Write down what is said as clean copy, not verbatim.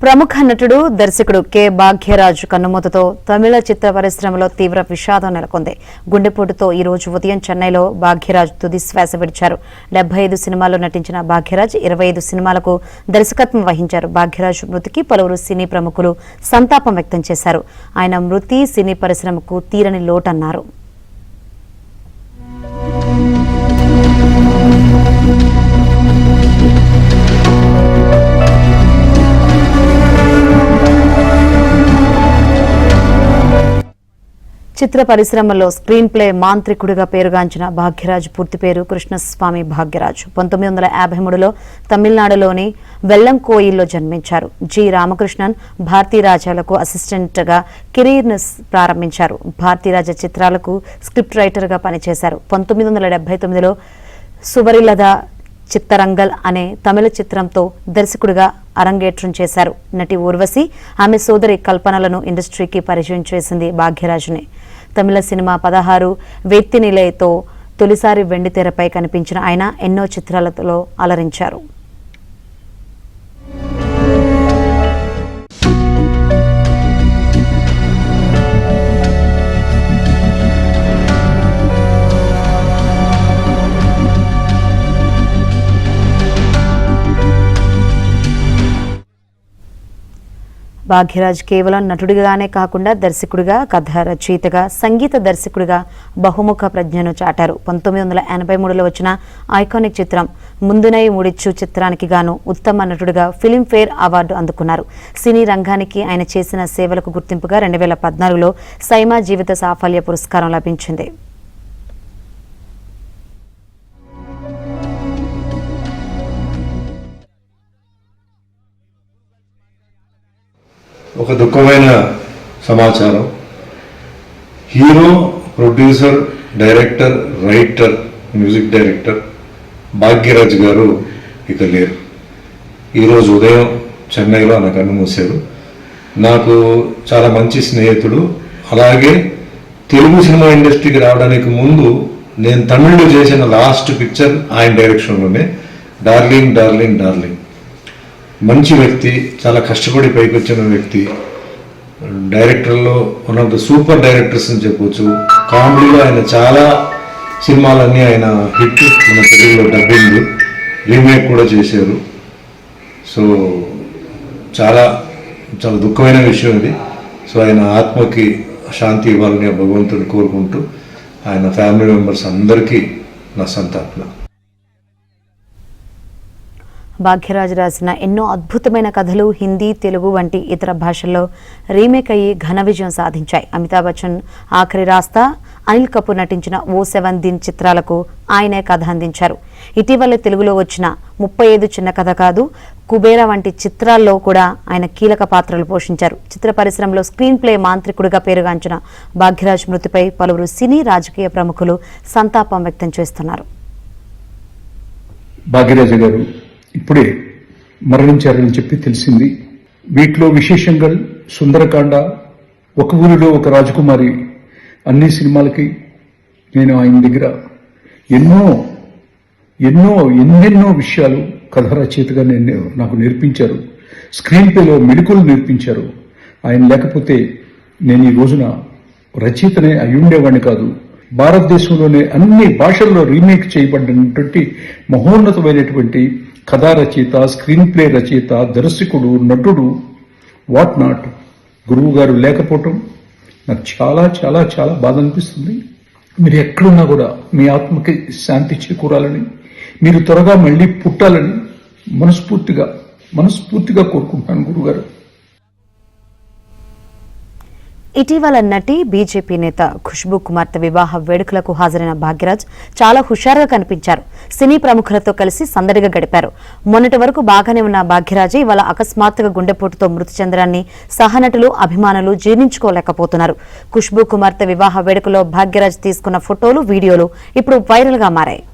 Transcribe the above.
ప్రముఖ నటుడు దర్శకుడు కె భాగ్యరాజు కన్నుమూతతో తమిళ చిత్ర పరిశ్రమలో తీవ్ర విషాదం నెలకొంది. గుండెపోటుతో ఈ రోజు ఉదయం చెన్నైలో భాగ్యరాజు తుది శ్వాస విడిచారు. 75 సినిమాల్లో నటించిన భాగ్యరాజ్ 25 సినిమాలకు దర్శకత్వం వహించారు. భాగ్యరాజు మృతికి పలువురు సినీ ప్రముఖులు సంతాపం వ్యక్తం చేశారు. ఆయన మృతి సినీ పరిశ్రమకు తీరని లోటన్నారు. చిత్ర పరిశ్రమలో స్క్రీన్ ప్లే మాంత్రికుడిగా పేరుగాంచిన భాగ్యరాజ్ పూర్తి పేరు కృష్ణస్వామి భాగ్యరాజ్. 1953లో తమిళనాడులోని వెల్లంకోయిల్లో జన్మించారు. జి రామకృష్ణన్ భారతీరాజాలకు అసిస్టెంట్గా కెరీర్ను ప్రారంభించారు. భారతీరాజ చిత్రాలకు స్క్రిప్ట్ రైటర్గా పనిచేశారు. 1979లో సువరిలద చిత్తరంగల్ అనే తమిళ చిత్రంతో దర్శకుడిగా అరంగేట్రం చేశారు. నటి ఊర్వశి ఆమె సోదరి కల్పనలను ఇండస్ట్రీకి పరిచయం చేసింది భాగ్యరాజ్ని. తమిళ సినిమా 16 వేత్తినిలయతో తొలిసారి వెండితెరపై కనిపించిన ఆయన ఎన్నో చిత్రాలలో అలరించారు. భాగ్యరాజ్ కేవలం నటుడిగానే కాకుండా దర్శకుడిగా, కథ రచయితగా, సంగీత దర్శకుడిగా బహుముఖ ప్రజ్ఞను చాటారు. 1983లో వచ్చిన ఐకానిక్ చిత్రం ముందునై ముడిచ్చు చిత్రానికి గాను ఉత్తమ నటుడిగా ఫిలింఫేర్ అవార్డు అందుకున్నారు. సినీ రంగానికి ఆయన చేసిన సేవలకు గుర్తింపుగా 2014లో సైమా జీవిత సాఫల్య పురస్కారం లభించింది. ఒక దుఃఖమైన సమాచారం. Hero, producer, director, writer, music director Bhagyaraj గారు ఇక లేరు. ఈరోజు ఉదయం చెన్నైలో ఆయన కన్నుమూశారు. నాకు చాలా మంచి స్నేహితుడు. అలాగే తెలుగు సినిమా ఇండస్ట్రీకి రావడానికి ముందు నేను తమిళ్లో చేసిన లాస్ట్ పిక్చర్ ఆయన డైరెక్షన్లోనే, డార్లింగ్ డార్లింగ్ డార్లింగ్. మంచి వ్యక్తి, చాలా కష్టపడి పైకి వచ్చిన వ్యక్తి. డైరెక్టర్లో one of the super directors అని చెప్పవచ్చు. కామెడీలో ఆయన చాలా సినిమాలన్నీ ఆయన హిట్. మన తెలుగులో డబ్బింగ్, రీమేక్ కూడా చేశారు. సో చాలా చాలా దుఃఖమైన విషయం ఇది. సో ఆయన ఆత్మకి శాంతి ఇవ్వాలని భగవంతుని కోరుకుంటూ ఆయన ఫ్యామిలీ మెంబర్స్ అందరికీ నా సంతాపన. భాగ్యరాజ్ రాసిన ఎన్నో అద్భుతమైన కథలు హిందీ, తెలుగు వంటి ఇతర భాషల్లో రీమేక్ అయ్యి ఘన విజయం సాధించాయి. అమితాబ్ బచ్చన్, ఆఖరి రాస్తా, అనిల్ కపూర్ నటించిన ఓ 7 దిన్ చిత్రాలకు ఆయనే కథ అందించారు. ఇటీవల తెలుగులో వచ్చిన 35 చిన్న కథ కాదు, కుబేరా వంటి చిత్రాల్లో కూడా ఆయన కీలక పాత్రలు పోషించారు. చిత్ర పరిశ్రమలో స్క్రీన్ ప్లే మాంత్రికుడిగా పేరుగాంచిన భాగ్యరాజ్ మృతిపై పలువురు సినీ, రాజకీయ ప్రముఖులు సంతాపం వ్యక్తం చేస్తున్నారు. భాగ్యరాజు గారు ఇప్పుడే మరణించారని చెప్పి తెలిసింది. వీటిలో విశేషంగా సుందరకాండ, ఒక ఊరిలో ఒక రాజకుమారి అన్ని సినిమాలకి నేను ఆయన దగ్గర ఎన్నెన్నో విషయాలు కథ రచయితగా నాకు నేర్పించారు. స్క్రీన్ ప్లేలో మెళకువలు నేర్పించారు. ఆయన లేకపోతే నేను ఈ రోజున రచయితనే అయి ఉండేవాడిని కాదు. భారతదేశంలోనే అన్ని భాషల్లో రీమేక్ చేయబడినటువంటి మహోన్నతమైనటువంటి కథా రచయిత, స్క్రీన్ ప్లే రచయిత, దర్శకుడు, నటుడు, వాట్ నాట్. గురువు గారు లేకపోవటం నాకు చాలా చాలా చాలా బాధ అనిపిస్తుంది. మీరు ఎక్కడున్నా కూడా మీ ఆత్మకి శాంతి చేకూరాలని, మీరు త్వరగా మళ్ళీ పుట్టాలని మనస్ఫూర్తిగా కోరుకుంటున్నాను గురుగారు. ఇటీవల నటి, బీజేపీ నేత ఖుష్బూ కుమార్తె వివాహ వేడుకలకు హాజరైన భాగ్యరాజ్ చాలా హుషారుగా కనిపించారు. సినీ ప్రముఖులతో కలిసి సందడిగా గడిపారు. మొన్నటి వరకు బాగానే ఉన్న భాగ్యరాజే ఇవాళ అకస్మాత్తుగా గుండెపోటుతో మృతి చెందడాన్ని సహనటులు, అభిమానులు జీర్ణించుకోలేకపోతున్నారు. ఖుష్బూ కుమార్తె వివాహ వేడుకలో భాగ్యరాజ్ తీసుకున్న ఫోటోలు, వీడియోలు ఇప్పుడు వైరల్ గా మారాయి.